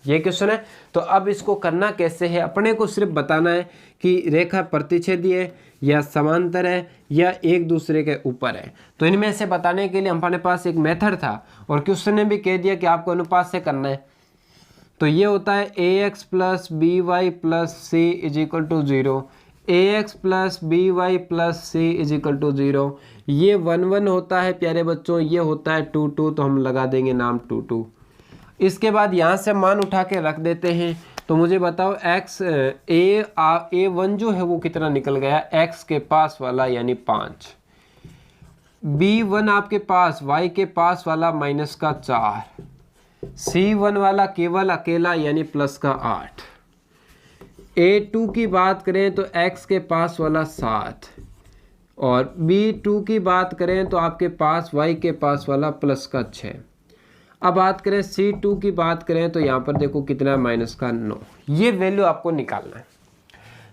ये क्वेश्चन है। तो अब इसको करना कैसे है, अपने को सिर्फ बताना है कि रेखा प्रतिच्छेदी है या समांतर है या एक दूसरे के ऊपर है। तो इनमें से बताने के लिए हमारे पास एक मेथड था और क्वेश्चन ने भी कह दिया कि आपको अनुपात से करना है। तो ये होता है ax + by + c = 0, ax + by + c = 0। ये 1 1 होता है प्यारे बच्चों, ये होता है 2 2, तो हम लगा देंगे नाम 2 2। इसके बाद यहाँ से मान उठा के रख देते हैं। तो मुझे बताओ x a1 जो है वो कितना निकल गया, x के पास वाला यानी 5, b1 आपके पास y के पास वाला -4, C1 वाला केवल अकेला यानी +8। A2 की बात करें तो x के पास वाला 7 और B2 की बात करें तो आपके पास y के पास वाला +6। अब बात करें C2 की बात करें तो यहाँ पर देखो कितना -9। ये वैल्यू आपको निकालना है।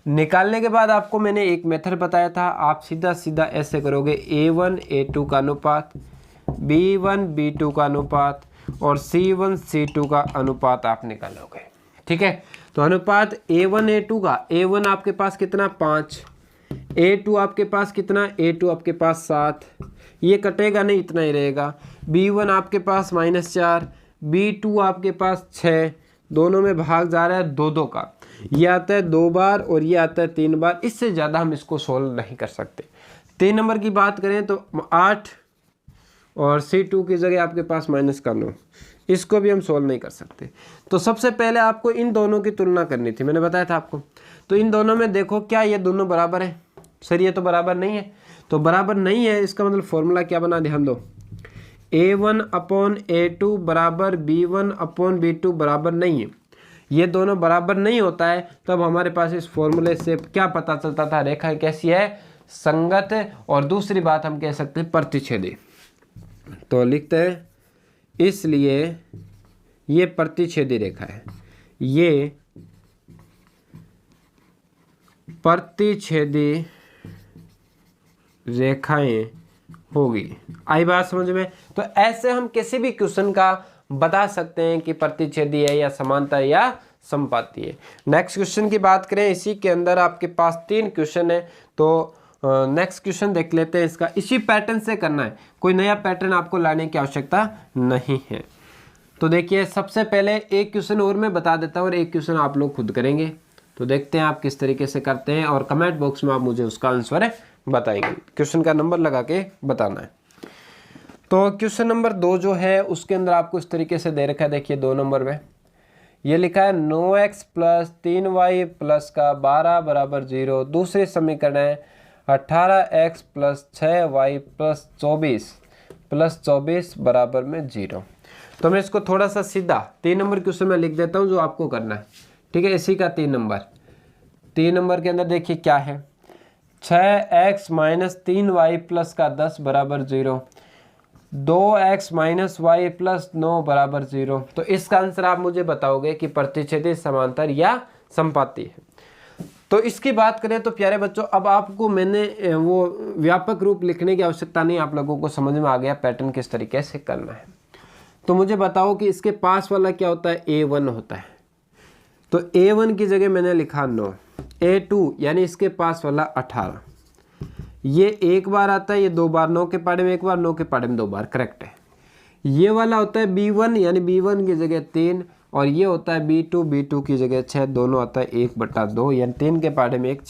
निकालने के बाद आपको मैंने एक मेथड बताया था, आप सीधा सीधा ऐसे करोगे, A1 A2 का अनुपात, B1 B2 का अनुपात और C1 C2 का अनुपात आप निकालोगे। ठीक है, तो अनुपात A1 A2 का, A1 आपके पास कितना 5, A2 आपके पास कितना, A2 आपके पास 7, ये कटेगा नहीं, इतना ही रहेगा। B1 आपके पास -4, B2 आपके पास 6, दोनों में भाग जा रहा है 2 2 का, ये आता है 2 बार और ये आता है 3 बार। इससे ज़्यादा हम इसको सोल्व नहीं कर सकते। 3 नंबर की बात करें तो 8 और C2 की जगह आपके पास -9, इसको भी हम सोल्व नहीं कर सकते। तो सबसे पहले आपको इन दोनों की तुलना करनी थी, मैंने बताया था आपको। तो इन दोनों में देखो क्या ये दोनों बराबर है? सर ये तो बराबर नहीं है। तो बराबर नहीं है इसका मतलब फॉर्मूला क्या बना, ध्यान दो, A1/A2 बराबर B1/B2 बराबर नहीं है। ये दोनों बराबर नहीं होता है तब हमारे पास इस फॉर्मूले से क्या पता चलता था, रेखा कैसी है, संगत। और दूसरी बात हम कह सकते हैं प्रतिच्छेदी। तो लिखते हैं इसलिए ये प्रतिच्छेदी रेखा है, ये प्रतिच्छेदी रेखाएं होगी। आई बात समझ में? तो ऐसे हम किसी भी क्वेश्चन का बता सकते हैं कि प्रतिच्छेदी है या समांतर या संपाती है। नेक्स्ट क्वेश्चन की बात करें, इसी के अंदर आपके पास 3 क्वेश्चन है। तो नेक्स्ट क्वेश्चन देख लेते हैं। इसका इसी पैटर्न से करना है, कोई नया पैटर्न आपको लाने की आवश्यकता नहीं है। तो देखिए सबसे पहले एक क्वेश्चन और मैं बता देता हूँ और एक क्वेश्चन आप लोग खुद करेंगे। तो देखते हैं आप किस तरीके से करते हैं और कमेंट बॉक्स में आप मुझे उसका आंसर बताएंगे। क्वेश्चन का नंबर लगा के बताना है। तो क्वेश्चन नंबर 2 जो है उसके अंदर आपको इस तरीके से दे रखा है। देखिए 2 नंबर में ये लिखा है 9x + 3y + का 12 = 0। दूसरी समीकरण है 18x + 6y + 24 बराबर में 0। तो मैं इसको थोड़ा सा सीधा 3 नंबर क्वेश्चन में लिख देता हूँ जो आपको करना है, ठीक है। इसी का 3 नंबर के अंदर देखिए क्या है, 6x - 3y + का 10 बराबर 0, 2x - y + 9 बराबर 0। तो इसका आंसर आप मुझे बताओगे कि प्रतिच्छेदी, समांतर या संपाती है। तो इसकी बात करें तो प्यारे बच्चों अब आपको मैंने वो व्यापक रूप लिखने की आवश्यकता नहीं, आप लोगों को समझ में आ गया पैटर्न किस तरीके से करना है। तो मुझे बताओ कि इसके पास वाला क्या होता है, A1 होता है। तो A1 की जगह मैंने लिखा 9, A2 यानी इसके पास वाला 18, ये एक बार आता है, ये 2 बार, 9 के पहाड़े में 1 बार, 9 के पहाड़े में 2 बार, करेक्ट है। ये वाला होता है B1 यानी B1 की जगह 3, और ये होता है B2 की जगह 6, दोनों आता है 1/2 यानी 3 के पहाड़े में 1,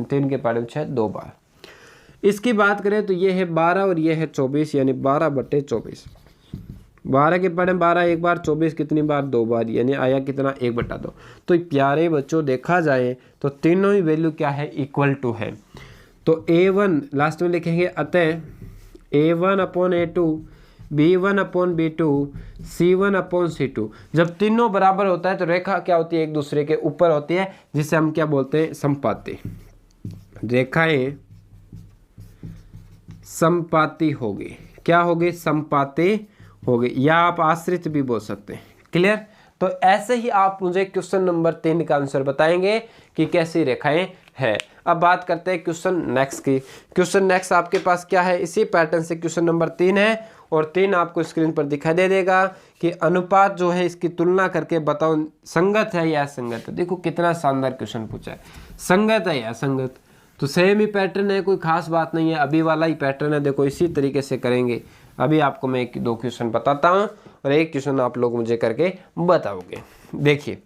3 के पहाड़े में 6, 2 बार। इसकी बात करें तो ये है 12 और ये है 24 यानी 12/24। 12 के पहाड़े में 12 1 बार, 24 कितनी बार, 2 बार, यानी आया कितना, 1/2। तो प्यारे बच्चों देखा जाए तो तीनों ही वैल्यू क्या है, इक्वल टू है। तो A1 लास्ट में लिखेंगे, अतः A1/A2 B1/B2 C1/C2। जब तीनों बराबर होता है तो रेखा क्या होती है, एक दूसरे के ऊपर होती है, जिसे हम क्या बोलते हैं, संपाती। रेखाएं संपाती होगी, क्या होगी, संपाती होगी, या आप आश्रित भी बोल सकते हैं। क्लियर? तो ऐसे ही आप मुझे क्वेश्चन नंबर 3 का आंसर बताएंगे कि कैसी रेखाएं हैं। अब बात करते हैं क्वेश्चन नेक्स्ट की। क्वेश्चन नेक्स्ट आपके पास क्या है, इसी पैटर्न से क्वेश्चन नंबर 3 है और 3 आपको स्क्रीन पर दिखाई दे देगा कि अनुपात जो है इसकी तुलना करके बताओ संगत है या असंगत है। देखो कितना शानदार क्वेश्चन पूछा है, संगत है या असंगत। तो सेम ही पैटर्न है, कोई खास बात नहीं है, अभी वाला ही पैटर्न है। देखो इसी तरीके से करेंगे। अभी आपको मैं 1-2 क्वेश्चन बताता हूँ और एक क्वेश्चन आप लोग मुझे करके बताओगे। देखिए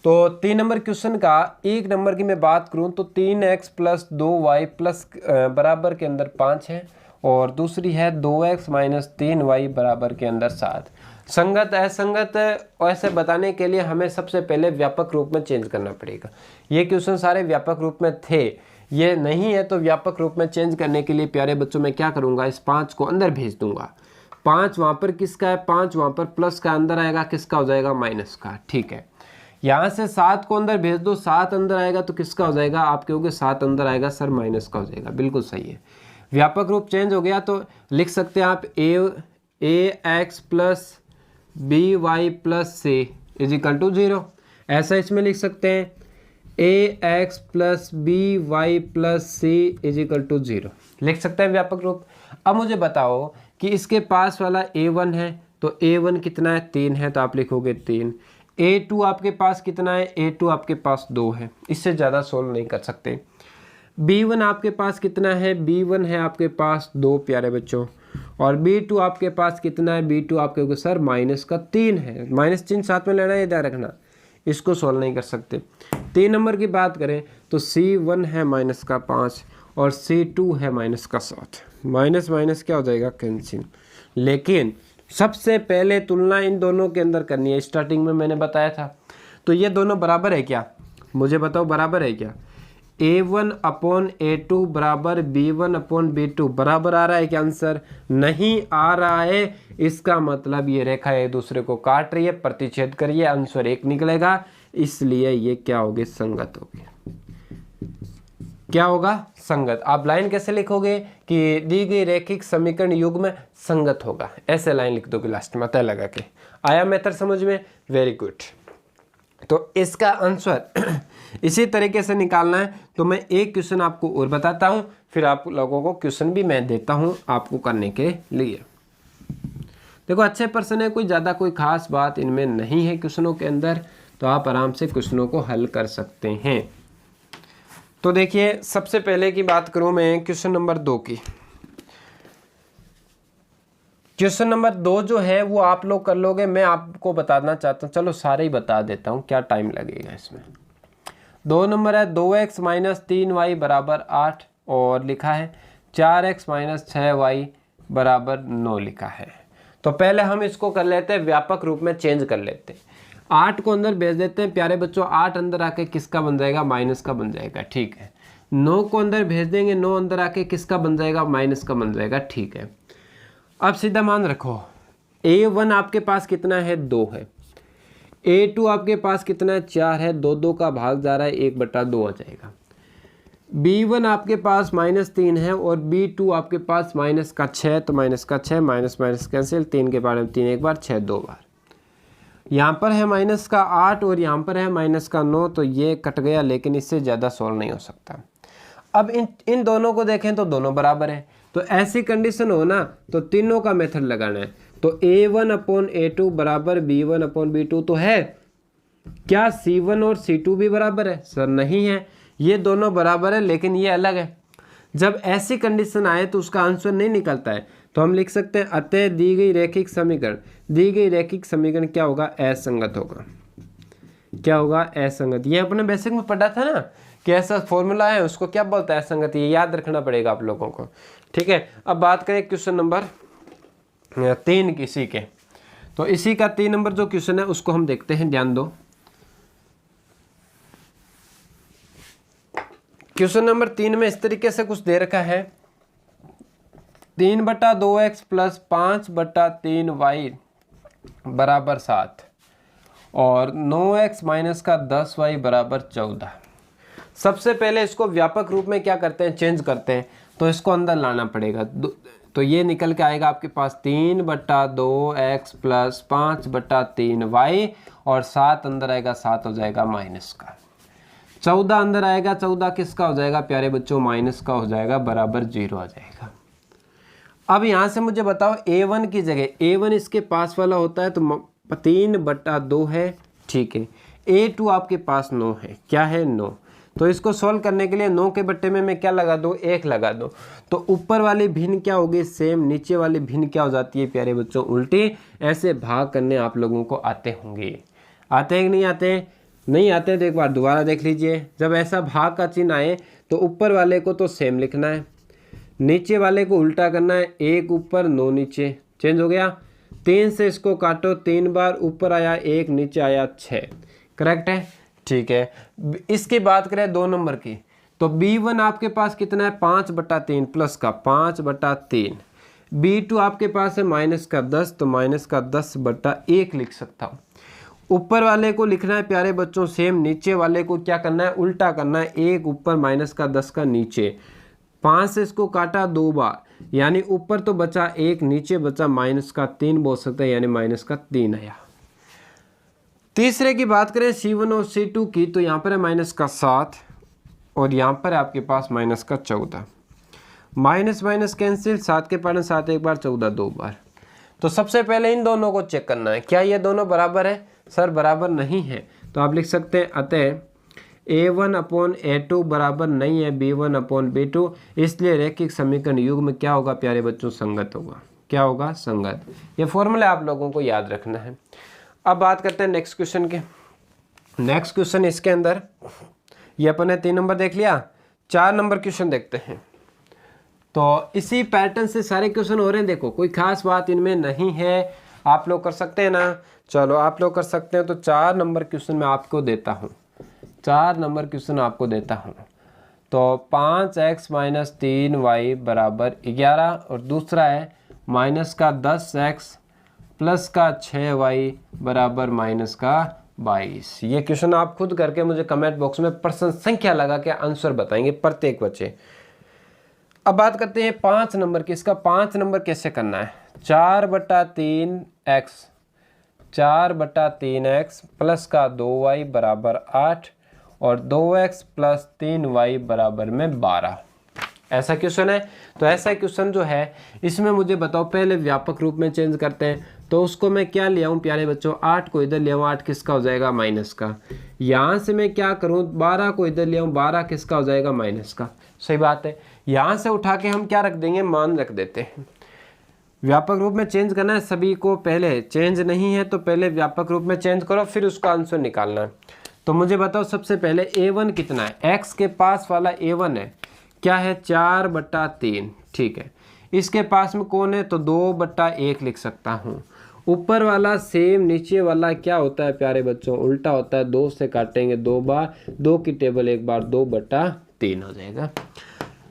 तो 3 नंबर क्वेश्चन का 1 नंबर की मैं बात करूं तो 3x + 2y + बराबर के अंदर 5 है, और दूसरी है 2x - 3y बराबर के अंदर 7। संगत असंगत ऐसे बताने के लिए हमें सबसे पहले व्यापक रूप में चेंज करना पड़ेगा। ये क्वेश्चन सारे व्यापक रूप में थे, ये नहीं है तो व्यापक रूप में चेंज करने के लिए प्यारे बच्चों मैं क्या करूँगा, इस 5 को अंदर भेज दूंगा। 5 वहाँ पर किसका है, 5 वहाँ पर प्लस का अंदर आएगा, किसका हो जाएगा, माइनस का। ठीक है, यहाँ से 7 को अंदर भेज दो, 7 अंदर आएगा तो किसका हो जाएगा, आप कहोगे 7 अंदर आएगा सर माइनस का हो जाएगा। बिल्कुल सही है, व्यापक रूप चेंज हो गया। तो लिख सकते हैं आप ax + by + c = 0। ऐसा इसमें लिख सकते हैं ax + by + c = 0, लिख सकते हैं व्यापक रूप। अब मुझे बताओ कि इसके पास वाला A1 है, तो A1 कितना है, 3 है, तो आप लिखोगे 3। A2 आपके पास कितना है, A2 आपके पास 2 है, इससे ज़्यादा सोल्व नहीं कर सकते। B1 आपके पास कितना है, B1 है आपके पास 2 प्यारे बच्चों, और B2 आपके पास कितना है, B2 आपके सर माइनस का 3 है, माइनस चिन्ह साथ में लेना है, ध्यान रखना, इसको सोल्व नहीं कर सकते। 3 नंबर की बात करें तो C1 है माइनस का 5, और C2 है माइनस का 7, माइनस माइनस क्या हो जाएगा, कैंसिल। लेकिन सबसे पहले तुलना इन दोनों के अंदर करनी है, स्टार्टिंग में मैंने बताया था। तो ये दोनों बराबर है क्या, मुझे बताओ बराबर है क्या। A1 अपॉन A2 बराबर B1 अपॉन B2 बराबर आ रहा है क्या आंसर, नहीं आ रहा है। इसका मतलब ये रेखा एक दूसरे को काट रही है, प्रतिच्छेद करिए, आंसर 1 निकलेगा, इसलिए ये क्या होगी, संगत होगी। क्या होगा, संगत। आप लाइन कैसे लिखोगे कि दी गई रैखिक समीकरण युग्म संगत होगा, ऐसे लाइन लिख दोगे लास्ट में तय लगा के। आया मेथड समझ में, वेरी गुड। तो इसका आंसर इसी तरीके से निकालना है। तो मैं एक क्वेश्चन आपको और बताता हूं, फिर आप लोगों को क्वेश्चन भी मैं देता हूं आपको करने के लिए। देखो अच्छे प्रश्न है, कोई ज़्यादा कोई खास बात इनमें नहीं है क्वेश्चनों के अंदर, तो आप आराम से क्वेश्चनों को हल कर सकते हैं। तो देखिए सबसे पहले की बात करूं मैं क्वेश्चन नंबर 2 की। क्वेश्चन नंबर 2 जो है वो आप लोग कर लोगे, मैं आपको बताना चाहता हूँ, चलो सारे ही बता देता हूँ, क्या टाइम लगेगा इसमें। 2 नंबर है 2x माइनस 3y बराबर 8 और लिखा है 4x माइनस 6y बराबर 9 लिखा है। तो पहले हम इसको कर लेते हैं, व्यापक रूप में चेंज कर लेते हैं। 8 को अंदर भेज देते हैं प्यारे बच्चों, 8 अंदर आके किसका बन जाएगा, माइनस का बन जाएगा, ठीक है। 9 को अंदर भेज देंगे, 9 अंदर आके किसका बन जाएगा, माइनस का बन जाएगा, ठीक है। अब सीधा मान रखो, A1 आपके पास कितना है, 2 है। A2 आपके पास कितना है, 4 है, 2 का भाग जा रहा है, 1/2 आ जाएगा। B1 आपके पास -3 है और B2 आपके पास माइनस का 6, तो माइनस का 6, माइनस माइनस कैंसिल, 3 के बारे में 3 एक बार, 6 2 बार। यहाँ पर है माइनस का 8 और यहाँ पर है माइनस का 9, तो ये कट गया, लेकिन इससे ज़्यादा सॉल्व नहीं हो सकता। अब इन दोनों को देखें तो दोनों बराबर है, तो ऐसी कंडीशन हो ना तो तीनों का मेथड लगाना है। तो A1 अपॉन A2 बराबर B1 अपॉन B2 तो है क्या, C1 और C2 भी बराबर है, सर नहीं है, ये दोनों बराबर है लेकिन ये अलग है। जब ऐसी कंडीशन आए तो उसका आंसर नहीं निकलता है, तो हम लिख सकते हैं अतः दी गई रैखिक समीकरण क्या होगा, असंगत होगा। क्या होगा, असंगत। ये अपने बेसिक में पढ़ा था ना कि ऐसा फॉर्मूला है, उसको क्या बोलता है, असंगत। ये याद रखना पड़ेगा आप लोगों को, ठीक है। अब बात करें क्वेश्चन नंबर 3 किसी के, तो इसी का 3 नंबर जो क्वेश्चन है उसको हम देखते हैं, ध्यान दो। क्वेश्चन नंबर 3 में इस तरीके से कुछ दे रखा है, 3/2x प्लस 5/3y बराबर 7 और 9x माइनस का 10y बराबर 14। सबसे पहले इसको व्यापक रूप में क्या करते हैं, चेंज करते हैं, तो इसको अंदर लाना पड़ेगा। तो ये निकल के आएगा आपके पास 3/2x प्लस 5/3y और 7 अंदर आएगा, 7 हो जाएगा माइनस का, 14 अंदर आएगा, 14 किसका हो जाएगा प्यारे बच्चों, माइनस का हो जाएगा, बराबर 0 आ जाएगा। अब यहाँ से मुझे बताओ A1 की जगह, A1 इसके पास वाला होता है तो 3/2 है, ठीक है। A2 आपके पास 9 है, क्या है, 9। तो इसको सॉल्व करने के लिए 9 के बट्टे में मैं क्या लगा दूँ, 1 लगा दूँ, तो ऊपर वाली भिन्न क्या होगी, सेम, नीचे वाली भिन्न क्या हो जाती है प्यारे बच्चों, उल्टी। ऐसे भाग करने आप लोगों को आते होंगे, आते हैं कि नहीं आते, नहीं आते तो एक बार दोबारा देख लीजिए। जब ऐसा भाग का चिन्ह आए तो ऊपर वाले को तो सेम लिखना है, नीचे वाले को उल्टा करना है, 1 ऊपर 9 नीचे, चेंज हो गया। 3 से इसको काटो, 3 बार, ऊपर आया 1, नीचे आया 6, करेक्ट है, ठीक है। इसकी बात करें 2 नंबर की, तो B1 आपके पास कितना है, 5/3 प्लस का 5/3। B2 आपके पास है माइनस का 10, तो माइनस का 10/1 लिख सकता हूँ। ऊपर वाले को लिखना है प्यारे बच्चों सेम, नीचे वाले को क्या करना है, उल्टा करना है, 1 ऊपर माइनस का 10 का नीचे। 5 से इसको काटा 2 बार, यानी ऊपर तो बचा 1, नीचे बचा माइनस का 3 बोल सकते हैं, यानी माइनस का 3 आया। तीसरे की बात करें C1 और C2 की, तो यहाँ पर है माइनस का 7 और यहाँ पर है आपके पास माइनस का 14। माइनस माइनस कैंसिल, 7 के पास 7 एक बार, 14 2 बार। तो सबसे पहले इन दोनों को चेक करना है, क्या ये दोनों बराबर है, सर बराबर नहीं है, तो आप लिख सकते हैं अतः A1 अपॉन A2 बराबर नहीं है B1 अपॉन B2, इसलिए रैखिक समीकरण युग्म क्या होगा प्यारे बच्चों, संगत होगा। क्या होगा, संगत। ये फॉर्मूला आप लोगों को याद रखना है। अब बात करते हैं नेक्स्ट क्वेश्चन के। नेक्स्ट क्वेश्चन इसके अंदर ये अपन ने 3 नंबर देख लिया, 4 नंबर क्वेश्चन देखते हैं। तो इसी पैटर्न से सारे क्वेश्चन हो रहे हैं। देखो कोई खास बात इनमें नहीं है, आप लोग कर सकते हैं ना। चलो आप लोग कर सकते हैं। तो 4 नंबर क्वेश्चन मैं आपको देता हूँ, 4 नंबर क्वेश्चन आपको देता हूँ। तो 5x माइनस 3y बराबर 11 और दूसरा है माइनस का 10x प्लस का 6y बराबर माइनस का 22। ये क्वेश्चन आप खुद करके मुझे कमेंट बॉक्स में प्रश्न संख्या लगा के आंसर बताएंगे प्रत्येक बच्चे। अब बात करते हैं 5 नंबर की। इसका 5 नंबर कैसे करना है। 4/3x, 4/3x प्लस का 2y बराबर 8 और 2x प्लस 3y बराबर में 12। ऐसा क्वेश्चन है। तो ऐसा क्वेश्चन जो है इसमें मुझे बताओ, पहले व्यापक रूप में चेंज करते हैं। तो उसको मैं क्या ले आऊँ प्यारे बच्चों, 8 को इधर ले आऊँ, 8 किसका हो जाएगा माइनस का। यहाँ से मैं क्या करूँ, 12 को इधर ले आऊँ, 12 किसका हो जाएगा माइनस का। सही बात है। यहाँ से उठा के हम क्या रख देंगे, मान रख देते हैं। व्यापक रूप में चेंज करना है सभी को, पहले चेंज नहीं है तो पहले व्यापक रूप में चेंज करो, फिर उसका आंसर निकालना है। तो मुझे बताओ सबसे पहले a1 कितना है। x के पास वाला a1 है, क्या है 4/3। ठीक है, इसके पास में कौन है, तो 2/1 लिख सकता हूँ। ऊपर वाला सेम, नीचे वाला क्या होता है प्यारे बच्चों, उल्टा होता है। 2 से काटेंगे 2 बार, 2 की टेबल 1 बार, 2/3 हो जाएगा।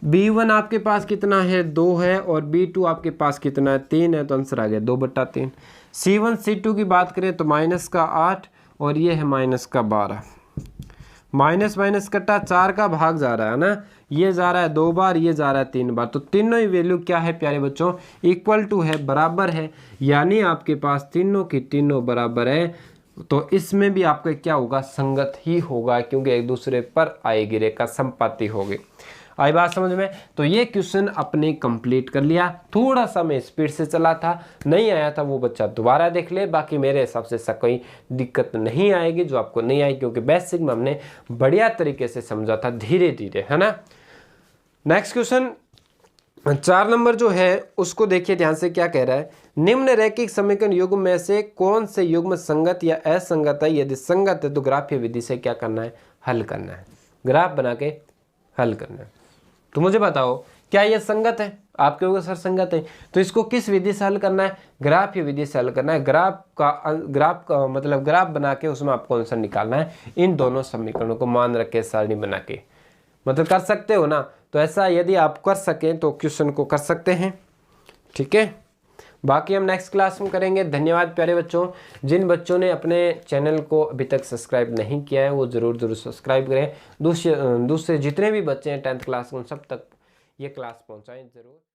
b1 आपके पास कितना है, 2 है, और b2 आपके पास कितना है, 3 है। तो आंसर आ गया 2/3। c1 c2 की बात करें तो माइनस का 8 और ये है माइनस का 12। माइनस माइनस कटा 4 का भाग जा रहा है ना, ये जा रहा है 2 बार, ये जा रहा है 3 बार। तो तीनों ही वैल्यू क्या है प्यारे बच्चों, इक्वल टू है, बराबर है। यानी आपके पास तीनों की तीनों बराबर है। तो इसमें भी आपका क्या होगा, संगत ही होगा, क्योंकि एक दूसरे पर आएगी रेखा, संपाति होगी। आई बात समझ में। तो ये क्वेश्चन अपने कंप्लीट कर लिया। थोड़ा सा मैं स्पीड से चला था, नहीं आया था वो बच्चा दोबारा देख ले। बाकी मेरे हिसाब से कोई दिक्कत नहीं आएगी जो आपको नहीं आई, क्योंकि बेसिक में हमने बढ़िया तरीके से समझा था, धीरे धीरे, है ना। नेक्स्ट क्वेश्चन 4 नंबर जो है उसको देखिए ध्यान से, क्या कह रहा है। निम्न रैखिक समीकरण युग्म में से कौन से युग्म संगत या असंगत है। यदि संगत है तो ग्राफीय विधि से क्या करना है, हल करना है। ग्राफ बना के हल करना है। तो मुझे बताओ क्या ये संगत है, आपके होगा सर संगत है। तो इसको किस विधि से हल करना है, ग्राफीय विधि से हल करना है। ग्राफ का मतलब ग्राफ बना के उसमें आपको आंसर निकालना है। इन दोनों समीकरणों को मान रख के सारणी बना के, मतलब कर सकते हो ना। तो ऐसा यदि आप कर सकें तो क्वेश्चन को कर सकते हैं। ठीक है, बाकी हम नेक्स्ट क्लास में करेंगे। धन्यवाद प्यारे बच्चों। जिन बच्चों ने अपने चैनल को अभी तक सब्सक्राइब नहीं किया है वो ज़रूर सब्सक्राइब करें। दूसरे जितने भी बच्चे हैं 10th क्लास के उन सब तक ये क्लास पहुंचाएं ज़रूर।